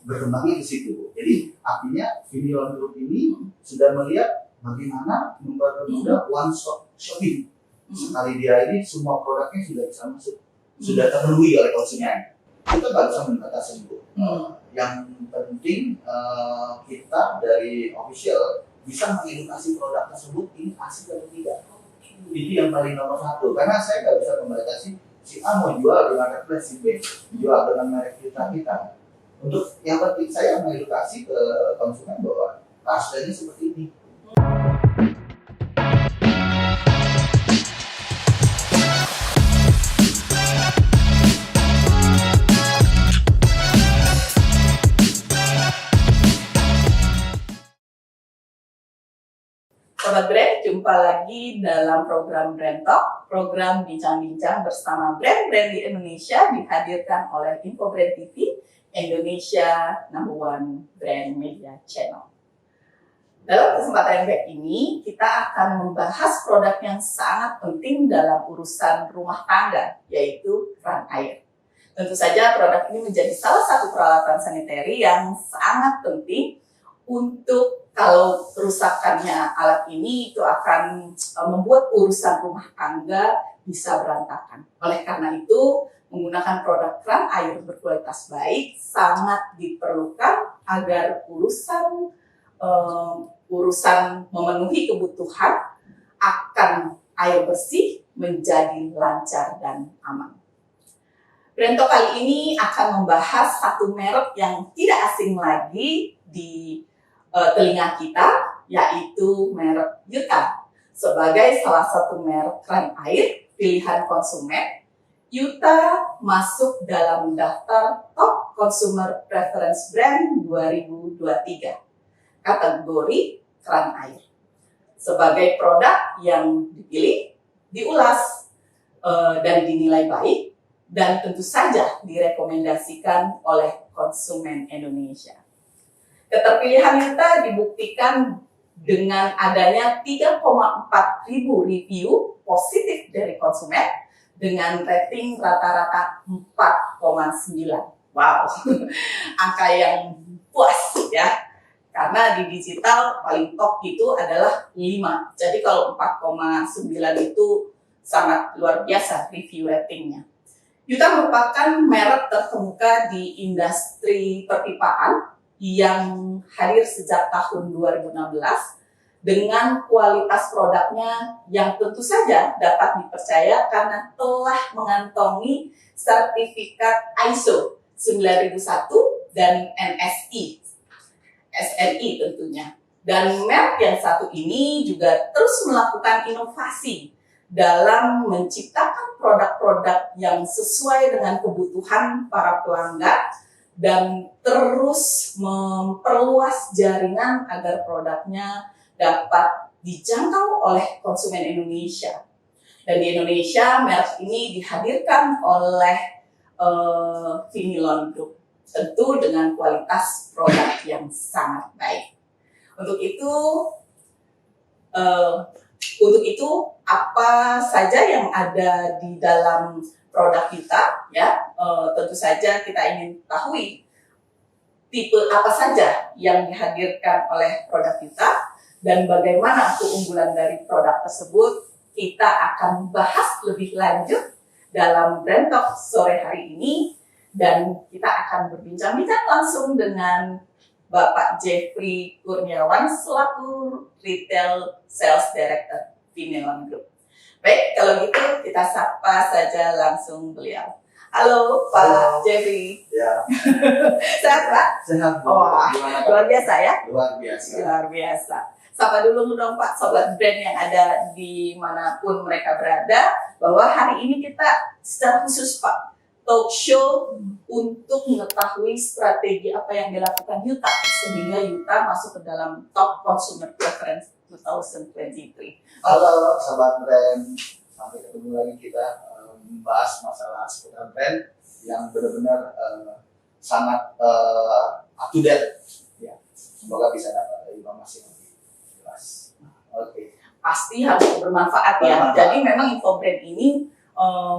berkembangnya ke situ. Jadi artinya Vinion Group ini sudah melihat bagaimana mempermudah one stop shopping. Sekali dia ini semua produknya sudah bisa masuk, sudah terpenuhi oleh konsumen. Kita nggak bisa membatasi itu. Yang penting kita dari official bisa mengedukasi produk tersebut ini asli atau tidak. Itu yang paling nomor satu. Karena saya nggak bisa membatasi si A mau jual di marketplace, si B jual dengan merek kita. Untuk yang penting saya mengedukasi ke konsumen bahwa aslinya seperti ini. Sobat Brand, jumpa lagi dalam program Brand Talk, program bincang-bincang bersama brand-brand di Indonesia dihadirkan oleh Info Brand TV, Indonesia #1 Brand Media Channel. Dalam kesempatan ini, kita akan membahas produk yang sangat penting dalam urusan rumah tangga, yaitu keran air. Tentu saja produk ini menjadi salah satu peralatan sanitary yang sangat penting untuk kalau kerusakannya alat ini itu akan membuat urusan rumah tangga bisa berantakan. Oleh karena itu, menggunakan produk keran air berkualitas baik sangat diperlukan agar urusan memenuhi kebutuhan akan air bersih menjadi lancar dan aman. Brand Talk kali ini akan membahas satu merek yang tidak asing lagi di telinga kita, yaitu merek Yuta. Sebagai salah satu merek keran air pilihan konsumen, Yuta masuk dalam daftar Top Consumer Preference Brand 2023, kategori keran air. Sebagai produk yang dipilih, diulas, dan dinilai baik, dan tentu saja direkomendasikan oleh konsumen Indonesia. Keterpilihan Yuta dibuktikan dengan adanya 3,4 ribu review positif dari konsumen dengan rating rata-rata 4,9. Wow, angka yang puas ya. Karena di digital paling top itu adalah 5. Jadi kalau 4,9 itu sangat luar biasa review ratingnya. Yuta merupakan merek terkemuka di industri perpipaan yang hadir sejak tahun 2016 dengan kualitas produknya yang tentu saja dapat dipercaya karena telah mengantongi sertifikat ISO 9001 dan SNI tentunya. Dan merek yang satu ini juga terus melakukan inovasi dalam menciptakan produk-produk yang sesuai dengan kebutuhan para pelanggan dan terus memperluas jaringan agar produknya dapat dijangkau oleh konsumen Indonesia. Dan di Indonesia, merek ini dihadirkan oleh Vinion Group, tentu dengan kualitas produk yang sangat baik. Untuk itu apa saja yang ada di dalam produk kita, ya tentu saja kita ingin ketahui tipe apa saja yang dihadirkan oleh produk kita dan bagaimana keunggulan dari produk tersebut. Kita akan bahas lebih lanjut dalam Brand Talk sore hari ini dan kita akan berbincang-bincang langsung dengan Bapak Jeffrey Kurniawan selaku Retail Sales Director Vinion Group. Baik, kalau gitu kita sapa saja langsung beliau. Halo Pak Jeffrey. Ya. Sehat Pak? Sehat Bu. Wah, luar biasa ya? Luar biasa. Luar biasa. Sapa dulu dong Pak, sobat brand yang ada dimanapun mereka berada, bahwa hari ini kita secara khusus Pak, talk show untuk mengetahui strategi apa yang dilakukan Yuta sehingga Yuta masuk ke dalam Top Consumer Preference 2023. Halo sobat brand, sampai ketemu lagi kita membahas masalah seputar brand yang benar-benar sangat up to date. Ya, semoga bisa dapat informasi yang lebih jelas. Oke. Pasti harus bermanfaat ya. Jadi memang Info Brand ini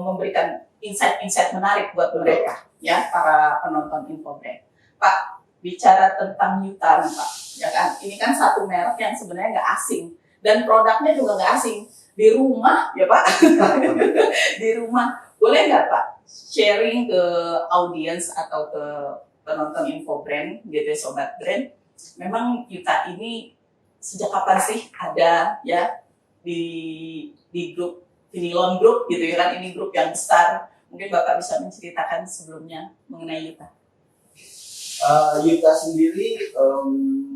memberikan insight-insight menarik buat mereka, ya para penonton Info Brand. Pak, bicara tentang Yuta nih Pak, ya kan? Ini kan satu merek yang sebenarnya nggak asing dan produknya juga nggak asing. Di rumah, ya Pak, di rumah. Boleh nggak Pak sharing ke audiens atau ke penonton info brand gitu ya, sobat brand? Memang Yuta ini sejak kapan sih ada ya di grup Vinilon Group gitu ya kan? Ini grup yang besar. Mungkin Bapak bisa menceritakan sebelumnya mengenai Yuta. Yuta sendiri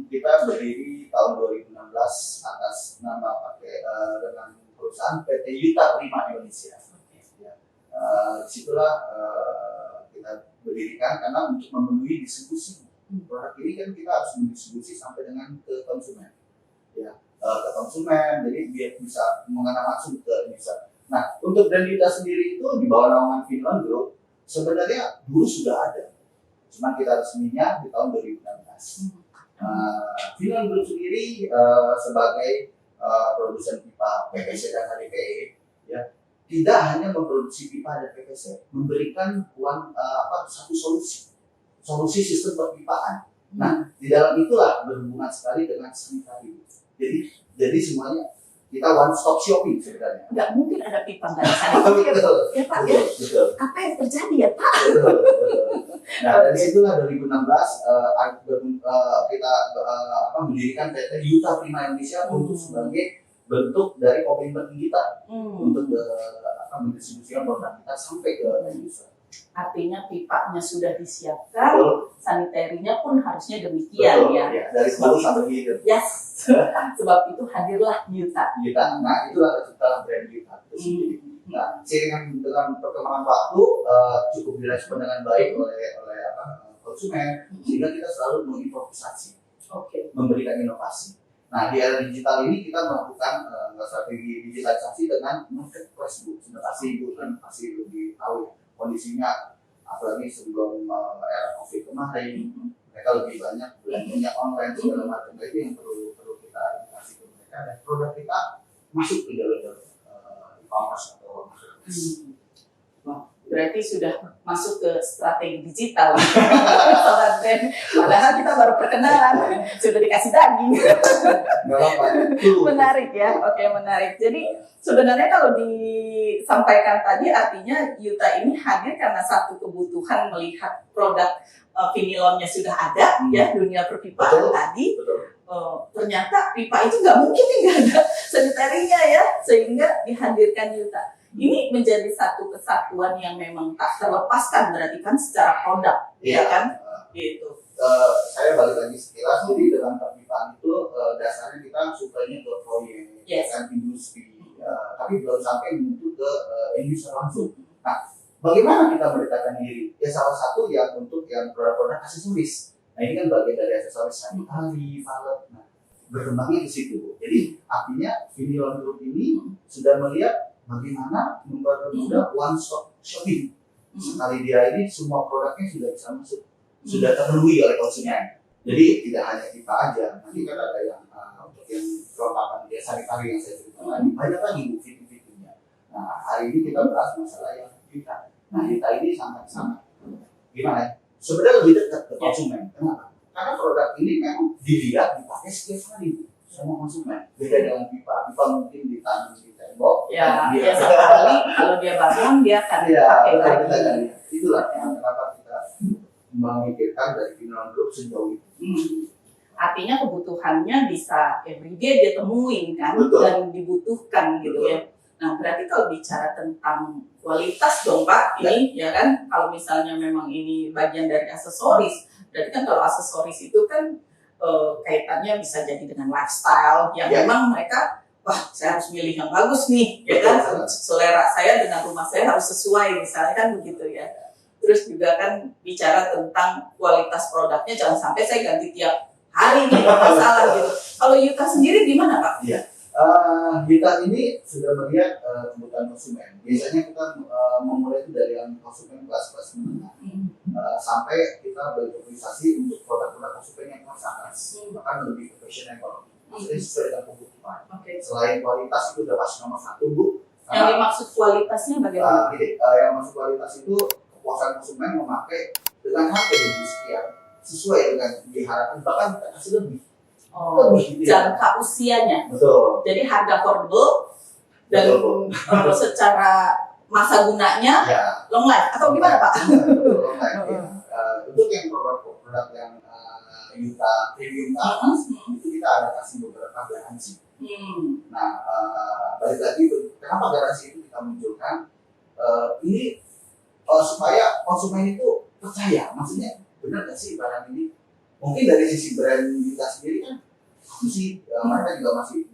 kita berdiri tahun 2016 atas nama dengan perusahaan PT Yuta Prima Indonesia. Disitulah kita berdirikan karena untuk memenuhi distribusi produk ini kan kita harus mendistribusi sampai dengan ke konsumen, ya ke konsumen. Jadi biar bisa mengena langsung ke Indonesia. Nah, untuk brand Yuta sendiri itu di bawah naungan Vinilon Group sebenarnya dulu sudah ada. Cuma kita resminya di tahun 2016. Vinilon Group sendiri sebagai produsen pipa PVC dan HDPE, ya, tidak hanya memproduksi pipa dan PVC, memberikan satu solusi sistem perpipaan. Nah, di dalam itulah berhubungan sekali dengan sanitary. Jadi semuanya kita one stop shopping sebenarnya. Nggak mungkin ada pipa nggak ada sanitary ya Pak ya? Betul. Apa yang terjadi ya Pak? Betul. Nah, dari situlah 2016 kita mendirikan PT Yuta Prima Indonesia untuk sebagai bentuk dari komitmen kita untuk mendistribusikan produk kita sampai ke user. Artinya pipanya sudah disiapkan, sanitarinya pun harusnya demikian. Betul, ya. Dari sebelum sampai hidup. Yes. Sebab itu hadirlah Yuta. Nah, itulah terciptalah brand Yuta itu sendiri. Nah, seiring dengan perkembangan waktu cukup direspon dengan baik oleh konsumen, sehingga kita selalu mengimprovisasi, memberikan inovasi. Nah, di era digital ini kita melakukan strategi digitalisasi dengan marketplace, Bu. Pasti Ibu kan pasti lebih tahu ya, kondisinya, apalagi sebelum era COVID kemarin, mereka lebih banyak belanjanya online segala macam. Itu yang perlu kita edukasi ke mereka, dan produk kita masuk ke jalur e-commerce atau marketplace. Berarti sudah masuk ke strategi digital. Sobat brand. Padahal kita baru perkenalan, sudah dikasih daging. Menarik ya, oke menarik. Jadi sebenarnya kalau disampaikan tadi artinya Yuta ini hadir karena satu kebutuhan melihat produk vinilonnya sudah ada ya, dunia perpipaan tadi. Ternyata pipa itu nggak mungkin nih nggak ada sanitarinya ya, sehingga dihadirkan Yuta. Ini menjadi satu kesatuan yang memang tak terlepaskan berarti kan secara produk, ya kan? Gitu. Saya balik lagi sekilas, jadi dengan perpipaan itu dasarnya kita suplainya ke proyek, kan industri, tapi belum sampai menuju ke industri langsung. Nah, bagaimana kita mendekatkan diri? Ya salah satu yang untuk yang produk-produk aksesoris. Nah, ini kan bagian dari aksesoris sanitari, valet. Nah, berkembangnya ke situ. Jadi artinya Vinilon Group ini sudah melihat bagaimana mempermudah one stop shopping. Sekali dia ini semua produknya sudah bisa masuk, sudah terpenuhi oleh konsumen. Jadi tidak hanya pipa aja, nanti kan ada yang untuk yang kelengkapan dia sanitari yang saya ceritakan tadi, banyak lagi bu fitur-fiturnya. Nah, hari ini kita bahas masalah yang Yuta. Nah, Yuta ini sangat gimana ya? Sebenarnya lebih dekat ke konsumen. Kenapa? Karena produk ini memang dilihat dipakai setiap hari sama konsumen. Beda dengan pipa. Pipa mungkin ditanam di tembok. Ya, sekali kalau dia bangun dia akan pakai lagi. Itulah yang kenapa kita memikirkan dari Vinilon Group sejauh itu. Artinya kebutuhannya bisa everyday dia temuin kan. Betul. Dan dibutuhkan gitu. Betul. Ya. Nah, berarti kalau bicara tentang kualitas dong Pak, ini ya kan, kalau misalnya memang ini bagian dari aksesoris, berarti kan kalau aksesoris itu kan kaitannya bisa jadi dengan lifestyle yang memang mereka, wah saya harus milih yang bagus nih, ya kan, selera saya dengan rumah saya harus sesuai misalnya kan begitu ya. Terus juga kan bicara tentang kualitas produknya, jangan sampai saya ganti tiap hari nih, masalah gitu. Kalau Yuta sendiri gimana Pak? Iya. Yuta ini sudah melihat kebutuhan konsumen. Biasanya kita memulai itu dari yang konsumen kelas-kelas menengah sampai kita berimprovisasi untuk produk-produk konsumen yang kelas atas, bahkan lebih fashionable. Maksudnya sesuai dengan kebutuhan. Selain kualitas itu udah pasti nomor satu bu. Yang dimaksud kualitasnya bagaimana? Yang maksud kualitas itu kepuasan konsumen memakai dengan harga yang lebih sekian. sesuai dengan diharapkan, bahkan kita kasih lebih. Oh, jangka usianya. Betul. Jadi harga affordable dan secara masa gunanya Ya. long life atau gimana Pak? Long life. Ya. Untuk yang produk yang Yuta premium ke atas, itu kita ada kasih beberapa garansi. Nah, balik lagi, kenapa garansi itu kita munculkan? Ini supaya konsumen itu percaya, maksudnya benar nggak sih barang ini? Mungkin dari sisi brand kita sendiri kan, mereka juga masih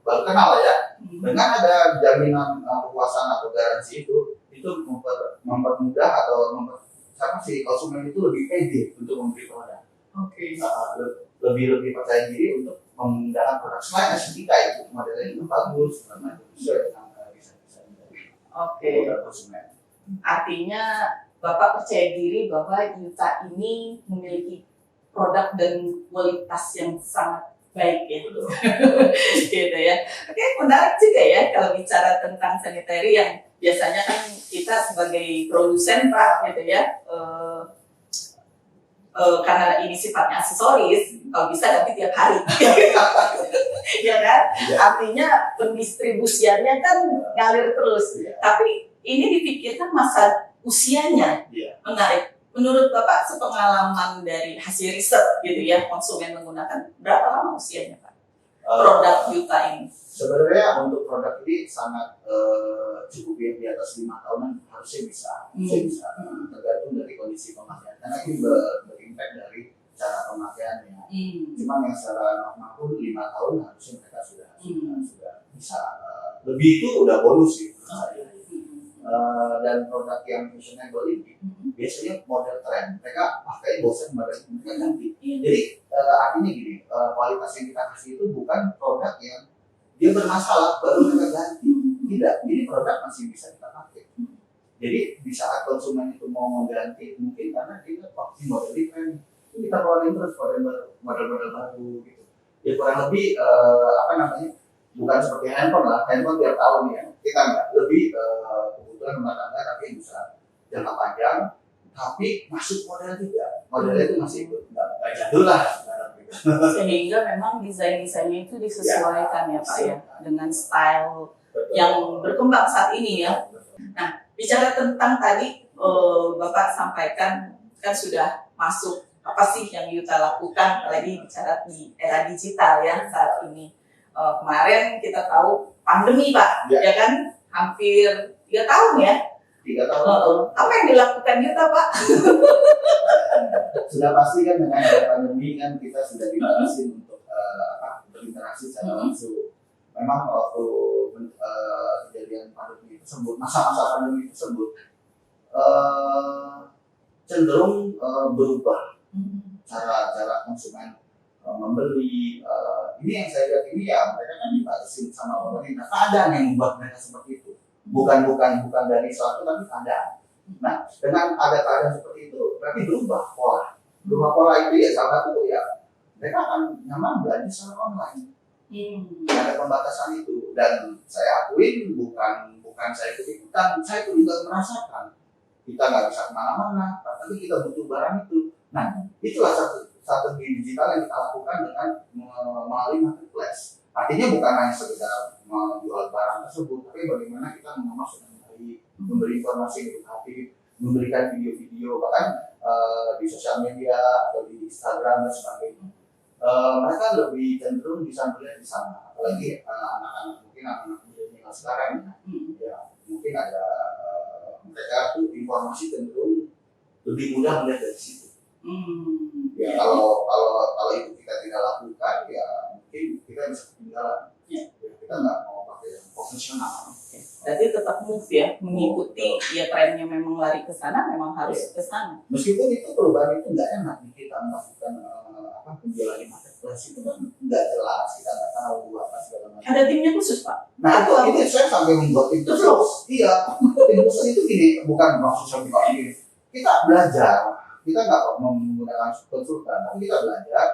baru kenal ya. Dengan ada jaminan kepuasan atau garansi itu mempermudah atau siapa sih konsumen itu lebih pede untuk membeli produk. Oke. Lebih percaya diri untuk menggunakan produk selain kita itu modelnya itu bagus karena itu sesuai dengan desain dari konsumen. Artinya Bapak percaya diri bahwa Yuta ini memiliki produk dan kualitas yang sangat baik ya. Gitu ya. Oke, menarik juga ya kalau bicara tentang sanitary yang biasanya kan kita sebagai produsen Pak gitu ya. Karena ini sifatnya aksesoris, kalau bisa nanti tiap hari, ya kan? Ya. Artinya pendistribusiannya kan ngalir terus. Ya. Tapi ini dipikirkan masa usianya. Ya. Menarik. Menurut Bapak, sepengalaman dari hasil riset gitu ya, konsumen menggunakan berapa lama usianya Pak? Produk Yuta ini? Sebenarnya untuk produk ini sangat cukup ya, di atas 5 tahunan harusnya bisa. Tergantung dari kondisi pemakaian. Karena ini berimpact dari cara pemakaiannya. Cuman yang secara normal pun 5 tahun harusnya mereka sudah bisa. Lebih itu udah bonus sih menurut saya. Dan produk yang fashionable ini biasanya model tren, mereka pakai bosan mereka ganti. Jadi artinya gini, kualitas yang kita kasih itu bukan produk yang dia bermasalah baru mereka ganti. Tidak, ini produk masih bisa kita pakai. Jadi di saat konsumen itu mau mengganti, mungkin karena kita pakai model tren, kita keluarin terus model-model baru gitu. Ya kurang lebih bukan seperti handphone lah, handphone tiap tahun ya. Kita nggak lebih kebutuhan rumah tangga tapi bisa jangka panjang, tapi masuk model juga. Modelnya itu masih nggak jadul lah. Sehingga memang desain-desainnya itu disesuaikan ya Pak ya dengan style yang berkembang saat ini ya. Nah, bicara tentang tadi Bapak sampaikan kan sudah masuk apa sih yang Yuta lakukan, apalagi bicara di era digital ya saat ini. Kemarin kita tahu pandemi Pak, ya kan hampir 3 tahun ya. 3 tahun. Apa yang dilakukan Yuta Pak? Sudah pasti kan dengan pandemi kan kita sudah dibatasi untuk berinteraksi secara langsung. Memang waktu kejadian pandemi tersebut, masa-masa pandemi tersebut cenderung berubah cara konsumen membeli. Ini yang saya lihat ini ya mereka kan dibatasi sama pemerintah. Keadaan yang membuat mereka seperti itu. Bukan dari suatu tapi keadaan. Nah, dengan ada keadaan seperti itu berarti berubah pola itu ya salah satu ya mereka akan nyaman belanja secara online. Ada pembatasan itu dan saya akuin bukan saya ikut-ikutan, saya itu juga merasakan kita nggak bisa kemana-mana tapi kita butuh barang itu. Nah, itulah strategi digital yang kita lakukan dengan melalui marketplace. Artinya bukan hanya sekedar menjual barang tersebut, tapi bagaimana kita mengemas dengan baik, memberi informasi edukatif, memberikan video-video, bahkan di sosial media atau di Instagram dan sebagainya. Mereka lebih cenderung bisa melihat di sana, apalagi anak-anak milenial sekarang ya mungkin ada mereka tuh informasi cenderung lebih mudah melihat dari situ. Ya kalau itu kita tidak lakukan ya mungkin kita bisa ketinggalan. Ya, kita nggak mau pakai yang profesional. Jadi tetap move ya, mengikuti ya trennya memang lari ke sana, memang harus ke sana. Meskipun itu perubahan itu nggak enak kita melakukan penjualan di marketplace itu kan nggak jelas, kita nggak tahu apa segala macam. Ada timnya khusus Pak? Nah itu saya sampai membuat tim khusus. Iya, tim khusus itu gini, bukan maksudnya begini. Kita belajar, kita nggak menggunakan konsultan, tapi kita belajar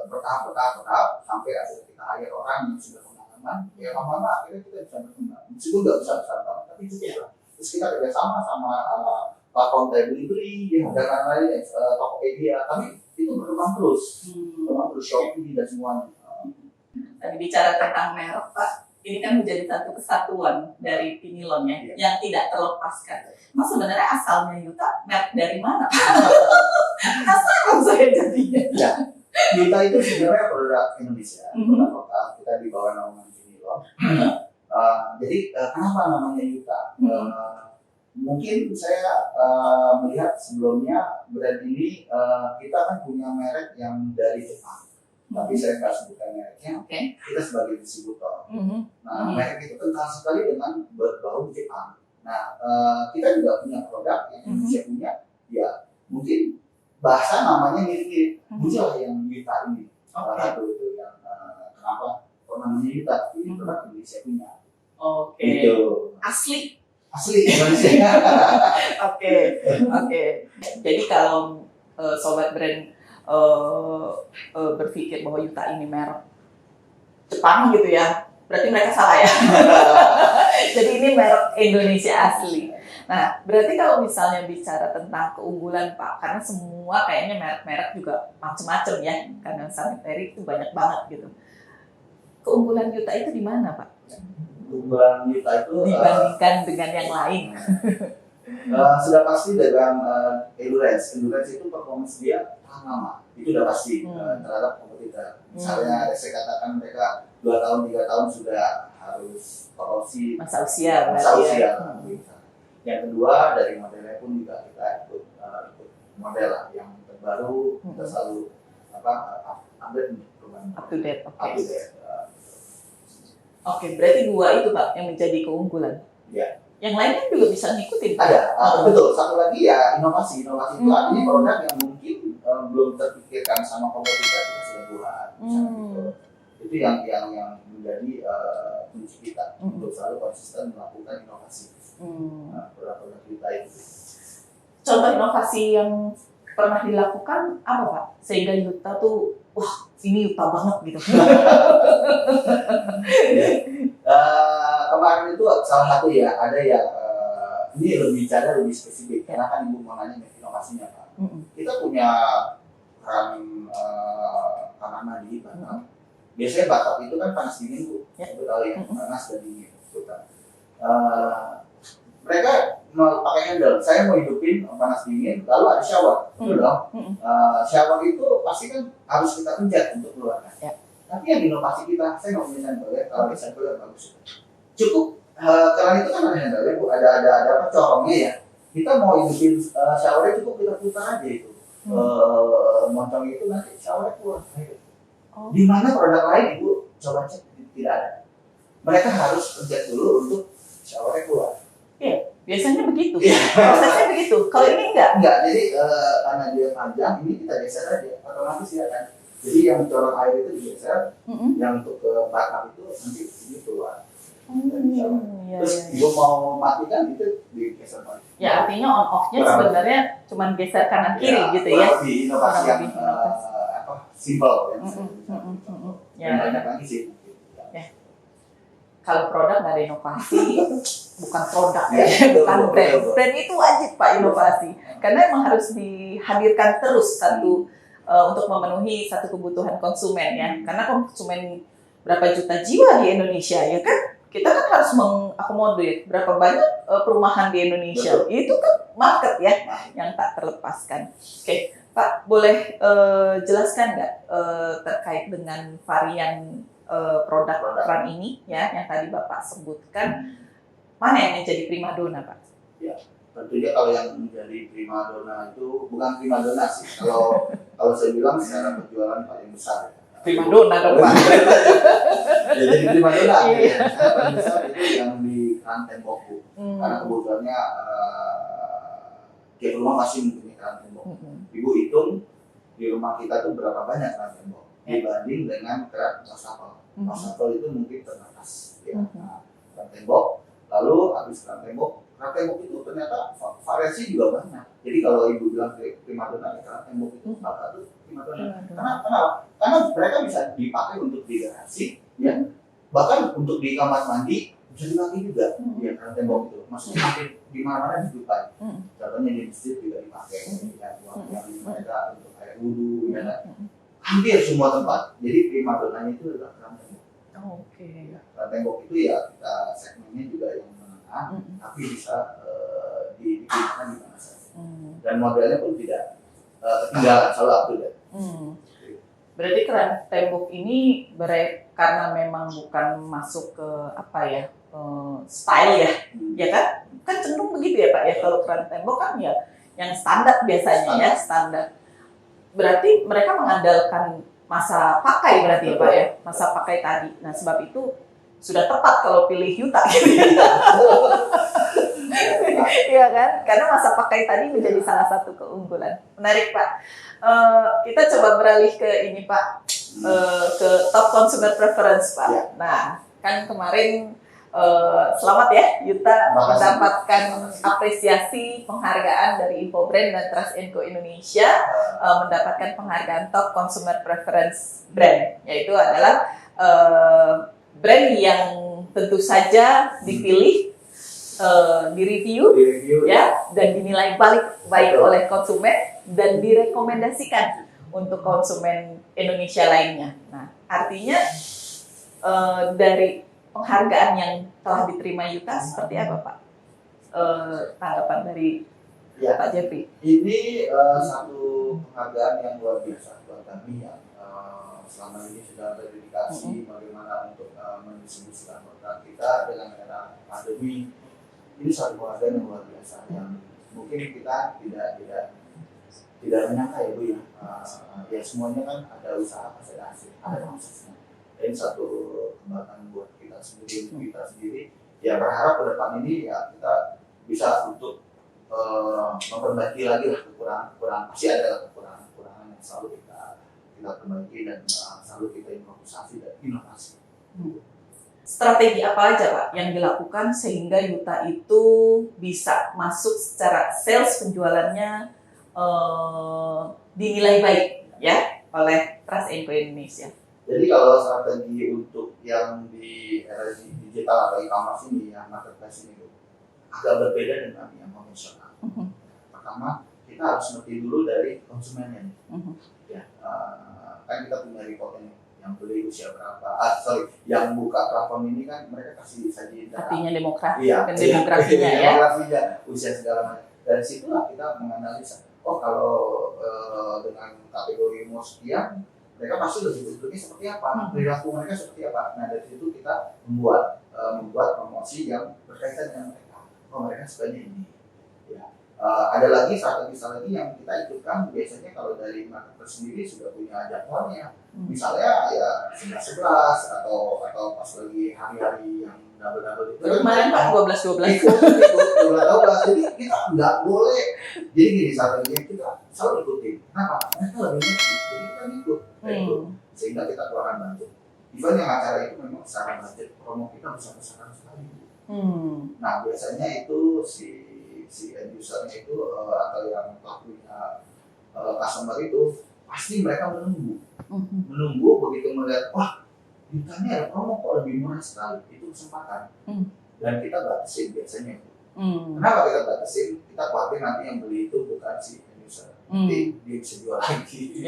bertahap sampai akhirnya kita hire orang yang sudah pengalaman. Ya lama-lama akhirnya kita bisa berkembang. Meskipun nggak besar banget, tapi cukup lah. Terus kita kerjasama sama platform delivery, ya, dan lain-lain, Tokopedia, tapi itu berkembang terus, Shopee dan semuanya. Tadi bicara tentang merek, Pak, ini kan menjadi satu kesatuan dari Pinilon ya, yang tidak terlepaskan. Mas sebenarnya asalnya Yuta merek dari mana? Penasaran saya jadinya. Ya, Yuta itu sebenarnya produk Indonesia, produk lokal, kita di bawah naungan Pinilon. Jadi kenapa namanya Yuta? Mungkin saya melihat sebelumnya brand ini kita kan punya merek yang dari Jepang. Tapi saya nggak sebutkan mereknya, kita sebagai distributor. Nah, merek itu kental sekali dengan berbau Jepang. Nah, kita juga punya produk yang Indonesia punya, ya mungkin bahasa namanya mirip-mirip. Muncullah yang Yuta ini, salah satu itu yang kenapa namanya Yuta, ini produk Indonesia punya. Gitu. Asli Indonesia. Oke. Jadi kalau sobat brand berpikir bahwa Yuta ini merek Jepang gitu ya, berarti mereka salah ya. Jadi ini merek Indonesia asli. Nah, berarti kalau misalnya bicara tentang keunggulan Pak, karena semua kayaknya merek-merek juga macam-macam ya, karena sanitary itu banyak banget gitu. Keunggulan Yuta itu di mana Pak? Keunggulan Yuta itu dibandingkan dengan yang lain. Sudah pasti dengan endurance itu performance dia tahan lama, itu sudah pasti terhadap kompetitor. Misalnya saya katakan mereka 2 tahun 3 tahun sudah harus korupsi masa usia. Yang kedua dari modelnya pun juga kita ikut model lah yang terbaru, kita selalu update untuk perubahan. Up to date. Oke, berarti 2 itu Pak yang menjadi keunggulan. Ya. Yang lainnya juga bisa ngikutin. Ada, betul. Satu lagi ya inovasi. Inovasi itu artinya produk yang mungkin belum terpikirkan sama kompetitor kita sudah buat. Itu yang menjadi kunci kita untuk selalu konsisten melakukan inovasi. Produk-produk kita itu. Contoh inovasi yang pernah dilakukan apa Pak? Sehingga Yuta tuh, wah ini Yuta banget gitu. Kemarin itu salah satu ya, ada yang ini lebih spesifik karena kan Ibu mau nanya inovasinya Pak. Kita punya kamar mandi bathtub. Biasanya bathtub itu kan panas dingin Bu, betul ya, panas dan dingin. Mereka mau pakai handle, saya mau hidupin panas dingin, lalu ada shower, betul dong. Shower itu pasti kan harus kita pencet untuk keluarkan. Tapi yang inovasi kita, saya nggak punya handle ya, kalau bisa handle bagus. Cukup keran itu kan ada handle ya, Bu, ada corongnya ya. Kita mau hidupin showernya cukup kita putar aja itu. Montong itu nanti showernya keluar. Di mana produk lain Ibu coba cek tidak ada. Mereka harus pencet dulu untuk showernya keluar. Iya, biasanya begitu. Prosesnya begitu. Kalau ini enggak? Enggak, jadi karena dia panjang, ini kita geser aja, otomatis ya kan. Jadi yang corong air itu digeser, yang untuk ke bathtub itu nanti ini keluar. Terus Ibu mau matikan itu digeser balik. Ya artinya on off-nya sebenarnya cuma geser kanan kiri gitu ya. Lebih inovasi yang simple ya. Banyak lagi sih. Kalau produk nggak ada inovasi, bukan produk ya, bukan brand. Brand itu wajib Pak inovasi, karena emang harus dihadirkan terus satu untuk memenuhi satu kebutuhan konsumen ya. Karena konsumen berapa juta jiwa di Indonesia ya kan, kita kan harus mengakomodir berapa banyak perumahan di Indonesia. Betul. Itu kan market ya yang tak terlepaskan. Oke, Pak boleh jelaskan nggak terkait dengan varian produk keran ini ya yang tadi Bapak sebutkan, mana yang menjadi primadona Pak? Ya, tentunya kalau yang menjadi primadona itu bukan primadona sih. Kalau saya bilang secara penjualan paling besar. Primadona dong Pak. Ya jadi primadona. Paling besar itu yang di keran tembok Bu. Karena kebutuhannya tiap rumah masih mempunyai keran tembok. Ibu hitung di rumah kita tuh berapa banyak keran tembok dibanding dengan keran wastafel. Wastafel itu mungkin terbatas ya. Keran tembok, lalu habis keran tembok itu ternyata variasi juga banyak. Jadi kalau Ibu bilang primadona keran tembok itu maka itu primadona. Karena mereka bisa dipakai untuk di garasi ya. Bahkan untuk di kamar mandi bisa dipakai juga ya keran tembok itu. Maksudnya makin di mana-mana dijumpai. Contohnya di masjid juga dipakai, ya, yang mereka untuk air wudhu, ya kan. Hampir semua tempat. Jadi primadonanya itu adalah keran tembok. Ya, keran tembok itu ya kita segmennya juga yang menengah, tapi bisa digunakan di mana saja. Dan modelnya pun tidak ketinggalan, selalu up to date. Berarti keran tembok ini karena memang bukan masuk ke apa ya, style ya, ya kan? Kan cenderung begitu ya Pak ya, kalau keran tembok kan ya yang standar biasanya ya, standar. Berarti mereka mengandalkan masa pakai berarti ya Pak ya, masa pakai tadi. Nah sebab itu sudah tepat kalau pilih Yuta gitu ya. Iya kan? Karena masa pakai tadi menjadi salah satu keunggulan. Menarik Pak. Kita coba beralih ke ini Pak, ke top consumer preference Pak. Ya. Nah, kan kemarin selamat ya Yuta mendapatkan apresiasi penghargaan dari Infobrand dan Trust & Co Indonesia, mendapatkan penghargaan top consumer preference brand, yaitu adalah brand yang tentu saja dipilih, direview ya, dan dinilai baik oleh konsumen dan direkomendasikan untuk konsumen Indonesia lainnya. Nah, artinya dari penghargaan yang telah diterima Yuta seperti apa Pak? Tanggapan dari Pak Jeffrey? Ini satu penghargaan yang luar biasa buat kami yang selama ini sudah berdedikasi bagaimana untuk mendistribusikan produk kita dengan era pandemi. Ini satu penghargaan yang luar biasa yang mungkin kita tidak menyangka ya Bu ya. Ya semuanya kan ada usaha pasti ada hasil, ada prosesnya. Ini satu kebanggaan buat kita sendiri. Ya berharap ke depan ini ya kita bisa untuk memperbaiki lagi lah kekurangan. Pasti ada kekurangan yang selalu kita perbaiki dan selalu kita improvisasi dan inovasi. Strategi apa aja Pak yang dilakukan sehingga Yuta itu bisa masuk secara sales penjualannya dinilai baik ya oleh Trust & Co Indonesia? Jadi kalau strategi untuk yang di era digital atau e-commerce ini, yang marketplace ini agak berbeda dengan yang konvensional. Pertama, kita harus ngerti dulu dari konsumennya. Ya, kan kita punya report yang beli usia berapa, yang buka platform ini kan mereka kasih saji data. Artinya demografi, Iya, demografinya ya. Demografinya, usia segala macam. Dari situlah kita menganalisa. Oh kalau dengan kategori umur sekian, mereka pasti lebih bentuknya seperti apa, perilaku mereka seperti apa. Nah dari situ kita membuat promosi yang berkaitan dengan mereka. Oh mereka sukanya ini. Ya. Ada lagi strategi yang kita ikutkan biasanya kalau dari marketplace sendiri sudah punya jadwalnya. Misalnya ya 11 atau pas lagi hari-hari yang double itu. Kemarin Pak 12. Ikut. Jadi kita nggak boleh. Jadi gini strateginya kita selalu ikutin. Kenapa? Mereka lebih ngerti. Jadi kita ikut. Sehingga kita keluarkan budget. Even yang acara itu memang secara budget promo kita besar-besaran sekali. Nah biasanya itu si end usernya itu atau yang pelakunya customer itu pasti mereka menunggu begitu melihat wah Yutanya ada promo kok lebih murah sekali, itu kesempatan. Dan kita batasin biasanya. Kenapa kita batasin? Kita khawatir nanti yang beli itu bukan si end user, dia bisa jual lagi.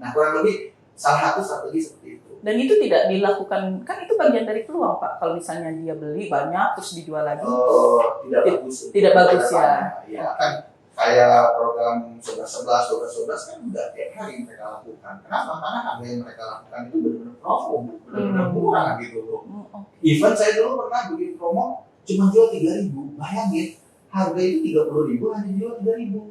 Nah kurang lebih salah satu strategi seperti itu. Dan itu tidak dilakukan, kan itu bagian dari peluang Pak. Kalau misalnya dia beli banyak terus dijual lagi. Tidak bagus. Tidak bagus ya. Ya kan kayak program 11 kan udah tiap hari mereka lakukan. Kenapa? Karena harga yang mereka lakukan itu benar-benar promo, benar-benar murah gitu loh. Even saya dulu pernah bikin promo cuma jual 3.000. Bayangin harga itu 30.000 hanya jual 3.000.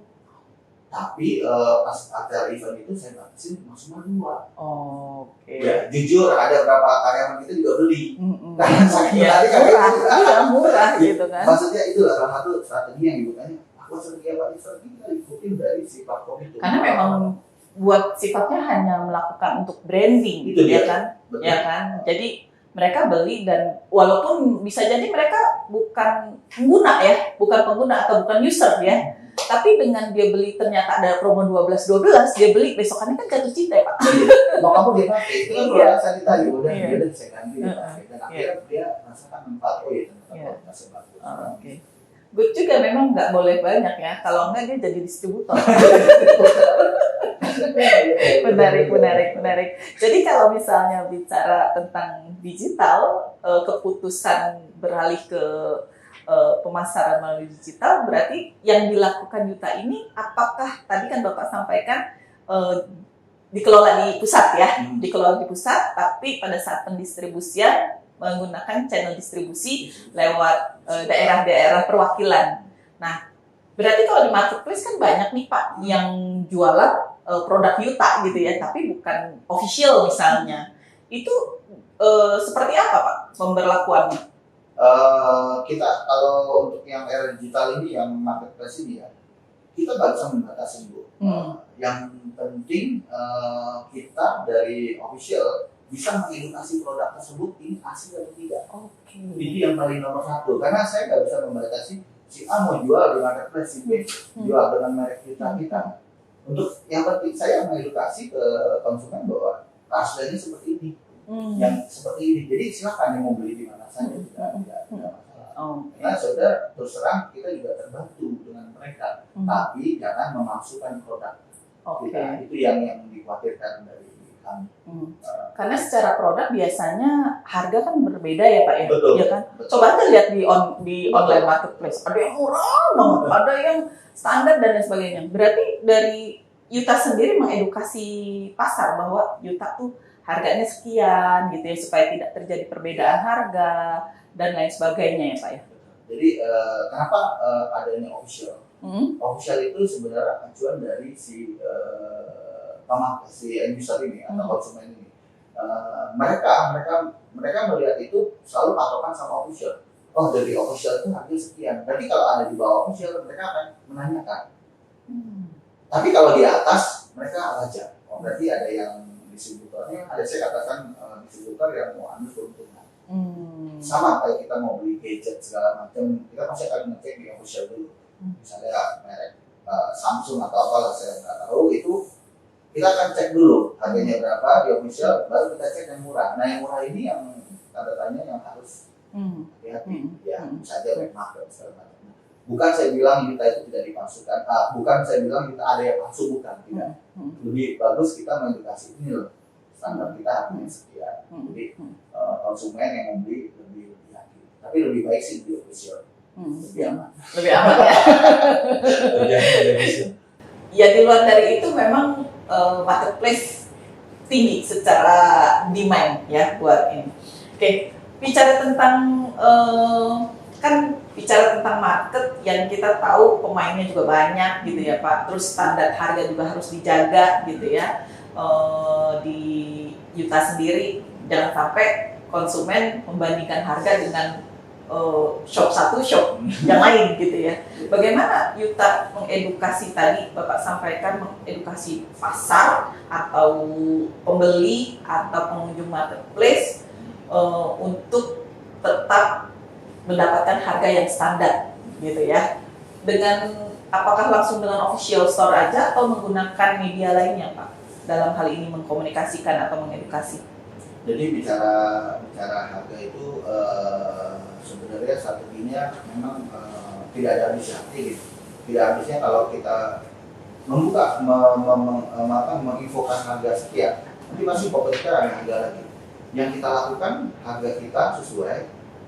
Tapi pas acara event itu saya batasin maksimal 2. Ya, jujur ada beberapa karyawan kita juga beli. Karena saking murah gitu kan. Maksudnya itu salah satu strategi yang dibukanya. Aku strategi apa? Strategi kita ikutin dari si platform itu. Karena memang buat sifatnya hanya melakukan untuk branding, itu ya kan? Betul. Ya kan. Jadi mereka beli dan walaupun bisa jadi mereka bukan pengguna atau bukan user ya. Tapi dengan dia beli ternyata ada promo 12, dia beli besokannya kan jatuh cinta ya Pak. Mau kamu dia pakai, itu kan produk sanita udah dia bisa ganti dan akhirnya dia merasakan manfaat ternyata masih bagus. good juga memang nggak boleh banyak ya, kalau nggak dia jadi distributor. Menarik. Jadi kalau misalnya bicara tentang digital, keputusan beralih ke pemasaran melalui digital, berarti yang dilakukan Yuta ini, apakah tadi kan Bapak sampaikan dikelola di pusat ya, dikelola di pusat, tapi pada saat pendistribusian menggunakan channel distribusi lewat daerah-daerah perwakilan. Nah, berarti kalau di marketplace kan banyak nih Pak yang jualan produk Yuta gitu ya, tapi bukan official misalnya. Itu seperti apa Pak pemberlakuannya? Kita kalau untuk yang era digital ini, yang marketplace ini ya, kita nggak bisa membatasi Bu. Yang penting kita dari official bisa mengedukasi produk tersebut ini asli atau tidak. Ini yang paling nomor satu. Karena saya nggak bisa membatasi si A mau jual di marketplace, si B jual dengan merek kita. Untuk yang penting saya mengedukasi ke konsumen bahwa aslinya seperti ini, yang seperti ini. Jadi silakan yang mau beli di mana saja, tidak masalah. Karena saudara terus terang kita juga terbantu dengan mereka, tapi jangan memasukkan produk. Itu yang dikhawatirkan dari kami. Karena secara produk biasanya harga kan berbeda ya Pak ya. Betul. Ya kan? Coba Anda lihat di online marketplace, ada yang murah, ada yang standar dan lain sebagainya. Berarti dari Yuta sendiri mengedukasi pasar bahwa Yuta tuh harganya sekian gitu ya, supaya tidak terjadi perbedaan harga dan lain sebagainya ya Pak ya. Jadi kenapa adanya official? Official itu sebenarnya acuan dari si end user ini atau konsumen ini. Mereka melihat itu selalu patokan sama official. Oh, dari official itu harga sekian. Berarti kalau ada di bawah official, mereka akan menanyakan. Tapi kalau di atas, mereka wajar. Oh, berarti ada yang distributornya, ada saya katakan distributor yang mau ambil keuntungan. Sama kayak kita mau beli gadget segala macam, kita pasti akan ngecek di official dulu. Misalnya merek Samsung atau apa lah, saya nggak tahu, itu kita akan cek dulu harganya berapa di official, baru kita cek yang murah. Nah yang murah ini yang tanda tanya yang harus hati-hati, ya saja market segala macam. Bukan saya bilang Yuta itu tidak dipalsukan, bukan saya bilang Yuta ada yang palsu, bukan, tidak. Lebih bagus kita mengedukasi ini loh, standar kita harganya sekian. Jadi konsumen yang membeli lebih hati, tapi lebih baik sih di official, lebih aman. Lebih aman ya. Ya di luar dari itu memang marketplace tinggi secara demand ya buat ini. Oke, bicara tentang bicara tentang market yang kita tahu pemainnya juga banyak gitu ya Pak. Terus standar harga juga harus dijaga gitu ya. Di Yuta sendiri jangan sampai konsumen membandingkan harga dengan shop satu shop yang lain gitu ya. Bagaimana Yuta mengedukasi, tadi Bapak sampaikan mengedukasi pasar atau pembeli atau pengunjung marketplace untuk tetap mendapatkan harga yang standar gitu ya. Dengan apakah langsung dengan official store aja atau menggunakan media lainnya Pak dalam hal ini mengkomunikasikan atau mengedukasi? Jadi bicara harga itu sebenarnya strateginya memang tidak ada habisnya. Tidak habisnya kalau kita membuka, menginfokan harga sekian, nanti masih kompetitor ada harga lagi. Yang kita lakukan harga kita sesuai,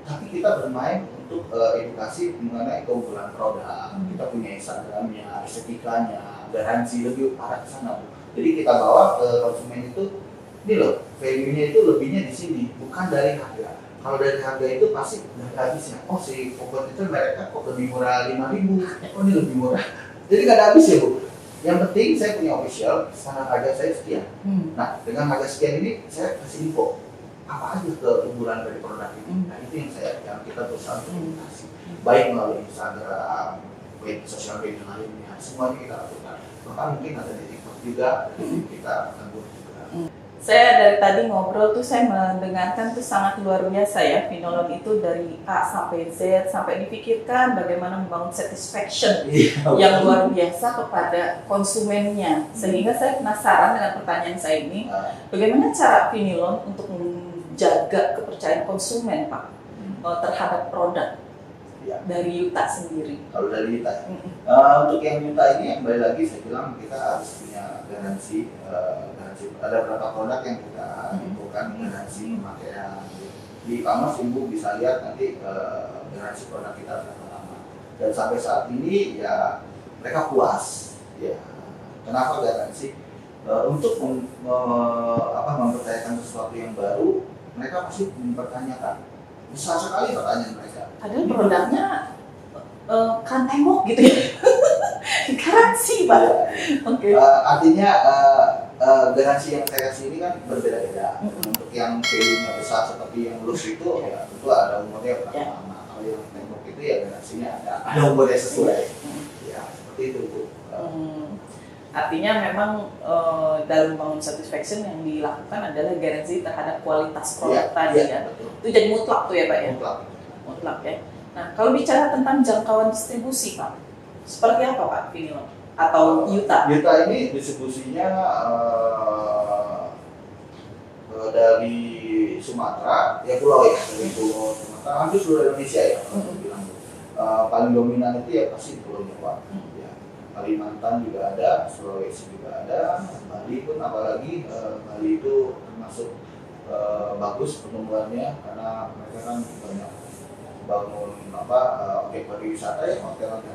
tapi kita bermain untuk edukasi mengenai keunggulan produk. Kita punya Instagramnya, estetikanya, garansi, lebih arah ke sana. Jadi kita bawa ke konsumen itu, ini loh, value-nya itu lebihnya di sini, bukan dari harga. Kalau dari harga itu pasti nggak habisnya. Oh, si kompetitor mereka kok lebih murah 5.000, oh ini lebih murah. Jadi nggak ada habis ya Bu. Yang penting saya punya official, standar harga saya sekian. Nah, dengan harga sekian ini saya kasih info apa aja keunggulan dari produk ini. Nah, itu yang kita berusaha komunikasi, baik melalui Instagram, sosial media lainnya, semuanya kita lakukan. Bahkan mungkin ada di TikTok juga, kita akan buat juga. Saya dari tadi ngobrol tuh saya mendengarkan tuh sangat luar biasa ya, Finolon itu dari A sampai Z, sampai dipikirkan bagaimana membangun satisfaction yang luar biasa kepada konsumennya. Sehingga saya penasaran dengan pertanyaan saya ini, bagaimana cara Finolon untuk menjaga kepercayaan konsumen Pak terhadap produk? Ya. dari Yuta sendiri? Kalau dari Yuta, untuk yang Yuta ini yang kembali lagi saya bilang kita harus punya garansi. Ada beberapa produk yang kita bukan garansi pemakaian. Di e-commerce ibu bisa lihat nanti garansi produk kita berapa lama. Dan sampai saat ini ya mereka puas. Ya, kenapa garansi? Untuk mempertanyakan sesuatu yang baru, mereka pasti mempertanyakan. Besar sekali pertanyaan mereka. Padahal produknya kan tembok gitu ya. Garansi Pak. Oke. Artinya garansi yang saya kasih ini kan berbeda-beda. Untuk yang value-nya besar seperti yang lus itu ya tentu ada umurnya berapa lama. Kalau yang tembok itu ya garansinya ada umurnya sesuai. Ya seperti itu Bu. Artinya memang dalam membangun satisfaction yang dilakukan adalah garansi terhadap kualitas produk tadi ya. Itu jadi mutlak tuh ya Pak ya? Mutlak ya. Nah kalau bicara tentang jangkauan distribusi Pak, seperti apa Pak Vinilo? Atau Yuta? Yuta ini distribusinya dari Sumatera, ya pulau ya, dari pulau Sumatera, hampir seluruh Indonesia ya kalau bilang. Paling dominan itu ya pasti Pulau Jawa. Kalimantan juga ada, Sulawesi juga ada, Bali pun apalagi Bali itu termasuk bagus pertumbuhannya karena mereka kan banyak bangun objek pariwisata ya, hotel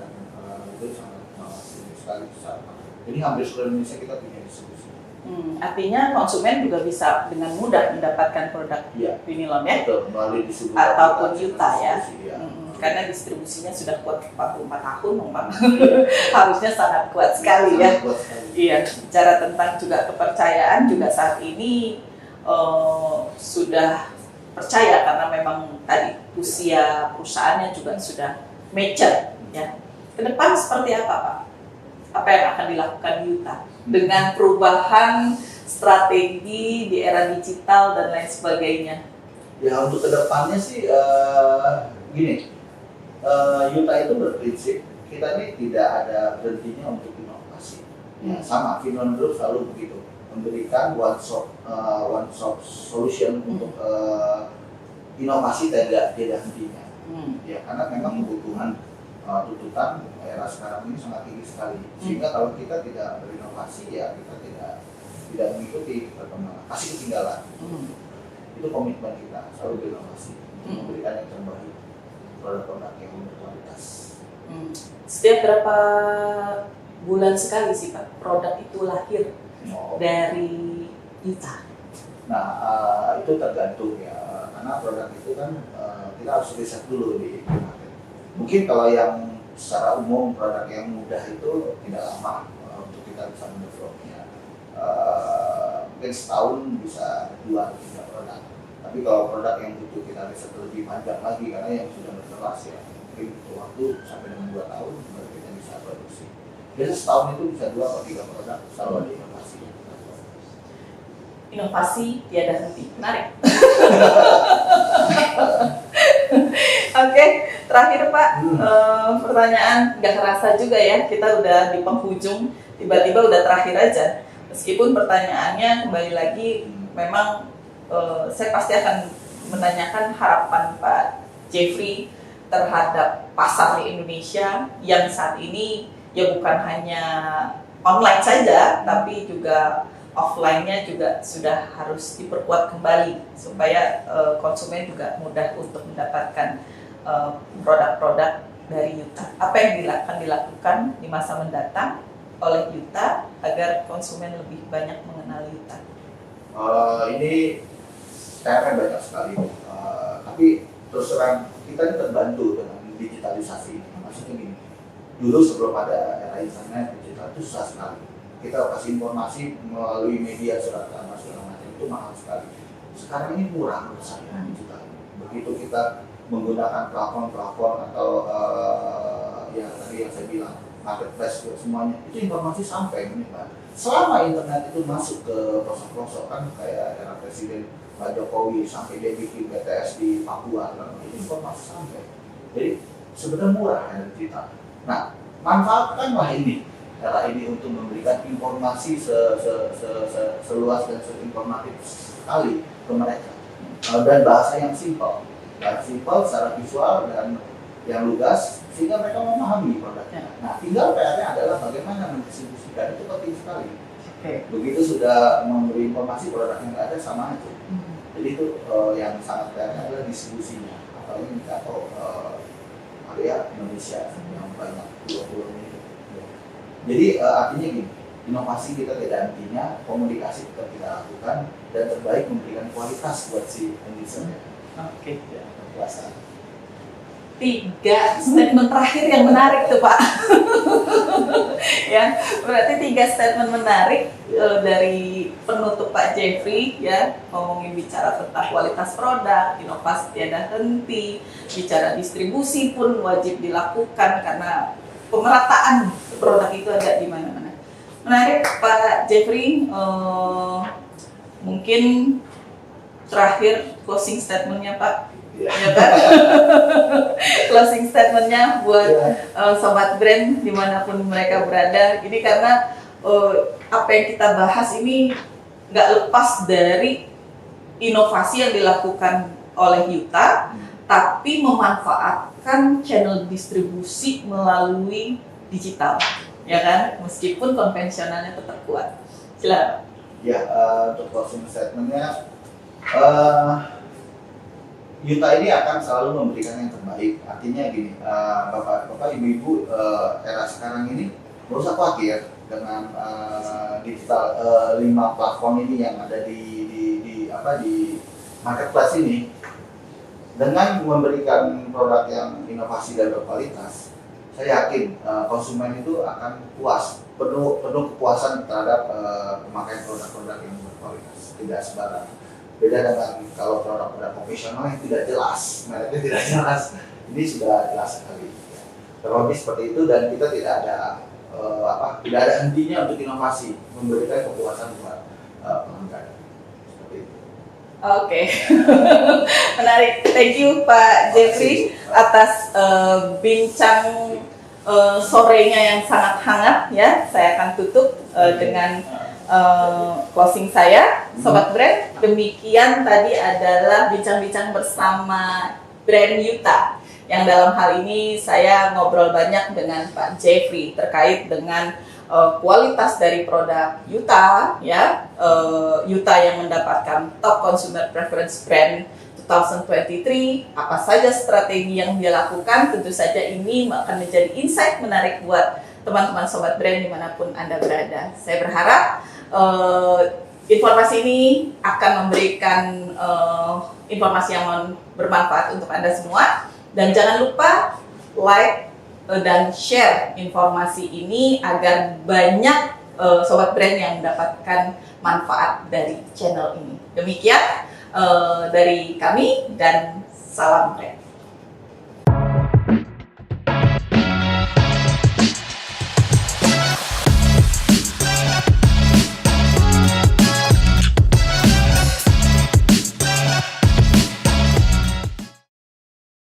itu sangat tinggi sekali besar. Jadi hampir seluruh Indonesia kita punya distribusi. Artinya konsumen juga bisa dengan mudah mendapatkan produk Vinilon ya? Betul, melalui distribusi ataupun Yuta ya. Karena distribusinya sudah kuat 44 tahun, harusnya sangat kuat sekali ya. Iya, bicara tentang juga kepercayaan juga saat ini sudah percaya karena memang tadi usia perusahaannya juga sudah mature ya. Kedepan seperti apa Pak? Apa yang akan dilakukan Yuta dengan perubahan strategi di era digital dan lain sebagainya? Ya untuk kedepannya sih gini. Yuta itu berprinsip kita ini tidak ada berhentinya untuk inovasi. Ya, sama Vinilon Group selalu begitu, memberikan one stop solution untuk inovasi tidak hentinya. Ya karena memang kebutuhan tuntutan era sekarang ini sangat tinggi sekali. Sehingga kalau kita tidak berinovasi ya kita tidak mengikuti perkembangan, pasti ketinggalan. Itu komitmen kita selalu berinovasi, memberikan yang terbaik. Produk-produk yang berkualitas. Setiap berapa bulan sekali sih Pak produk itu lahir dari Yuta? Nah itu tergantung ya, karena produk itu kan kita harus riset dulu di market. Mungkin kalau yang secara umum produk yang mudah itu tidak lama untuk kita bisa mendevelopnya. Mungkin setahun bisa 2-3 produk. Tapi kalau produk yang butuh kita riset lebih panjang lagi karena yang sudah berkelas ya mungkin butuh waktu sampai dengan 2 tahun baru kita bisa produksi. Biasanya setahun itu bisa 2 atau 3 produk selalu ada inovasi. Inovasi tiada henti, menarik. Oke, terakhir Pak, pertanyaan nggak kerasa juga ya kita udah di penghujung, tiba-tiba udah terakhir aja. Meskipun pertanyaannya kembali lagi memang saya pasti akan menanyakan harapan Pak Jeffrey terhadap pasar di Indonesia yang saat ini ya bukan hanya online saja, tapi juga offline-nya juga sudah harus diperkuat kembali supaya konsumen juga mudah untuk mendapatkan produk-produk dari Yuta. Apa yang akan dilakukan di masa mendatang oleh Yuta agar konsumen lebih banyak mengenal Yuta? Ini PR banyak sekali, tapi terus terang kita ini terbantu dengan digitalisasi. Maksudnya gini, dulu sebelum ada era internet digital itu susah sekali. Kita kasih informasi melalui media surat kabar segala macam itu mahal sekali. Sekarang ini murah menurut saya digital. Begitu kita menggunakan platform atau yang tadi yang saya bilang marketplace semuanya itu informasi sampai menyebar. Selama internet itu masuk ke pelosok-pelosok kan kayak era Presiden Pak Jokowi sampai dia bikin BTS di Papua, itu informasi sampai. Jadi sebenarnya murah ya digital. Nah, manfaatkanlah ini era ini untuk memberikan informasi seluas dan seinformatif sekali ke mereka dan bahasa yang simpel secara visual dan yang lugas sehingga mereka memahami produknya. Nah, tinggal PR-nya adalah bagaimana mendistribusikan, itu penting sekali. Begitu sudah memberi informasi produk yang nggak ada sama aja. Jadi itu yang sangat PR-nya adalah distribusinya. Apalagi kita tahu area Indonesia yang banyak pulau-pulau ini. Jadi artinya gini, inovasi kita tidak hentinya, komunikasi tetap kita lakukan dan terbaik memberikan kualitas buat si end user-nya. Oke. Ya, kekuasaan. 3 statement terakhir yang menarik tuh Pak. Ya, berarti 3 statement menarik dari penutup Pak Jeffrey ya, ngomongin bicara tentang kualitas produk, inovasi tiada henti, bicara distribusi pun wajib dilakukan karena pemerataan produk itu ada di mana-mana. Menarik Pak Jeffrey, mungkin terakhir closing statementnya Pak. Ya kan? Closing statementnya buat sobat brand dimanapun mereka berada. Ini karena apa yang kita bahas ini nggak lepas dari inovasi yang dilakukan oleh Yuta, tapi memanfaatkan channel distribusi melalui digital, ya kan? Meskipun konvensionalnya tetap kuat. Silakan. Ya, untuk closing statementnya. Yuta ini akan selalu memberikan yang terbaik. Artinya gini, bapak-bapak, ibu-ibu era sekarang ini nggak usah khawatir dengan digital 5 platform ini yang ada di marketplace ini. Dengan memberikan produk yang inovasi dan berkualitas, saya yakin konsumen itu akan puas, penuh kepuasan terhadap pemakaian produk-produk yang berkualitas, tidak sembarangan. Beda dengan kalau produk-produk profesional yang tidak jelas, mereknya tidak jelas, ini sudah jelas sekali. Terlebih seperti itu dan kita tidak ada hentinya untuk inovasi, memberikan kepuasan buat pelanggan. Seperti itu. Oke, menarik. Thank you Pak Jeffrey atas bincang sorenya yang sangat hangat ya. Saya akan tutup dengan closing saya, Sobat Brand. Demikian tadi adalah bincang-bincang bersama brand Yuta. Yang dalam hal ini saya ngobrol banyak dengan Pak Jeffrey terkait dengan kualitas dari produk Yuta, ya, Yuta yang mendapatkan Top Consumer Preference Brand 2023. Apa saja strategi yang dia lakukan? Tentu saja ini akan menjadi insight menarik buat teman-teman Sobat Brand dimanapun Anda berada. Saya berharap informasi ini akan memberikan informasi yang bermanfaat untuk Anda semua. Dan jangan lupa like dan share informasi ini agar banyak Sobat Brand yang mendapatkan manfaat dari channel ini. Demikian dari kami dan salam brand.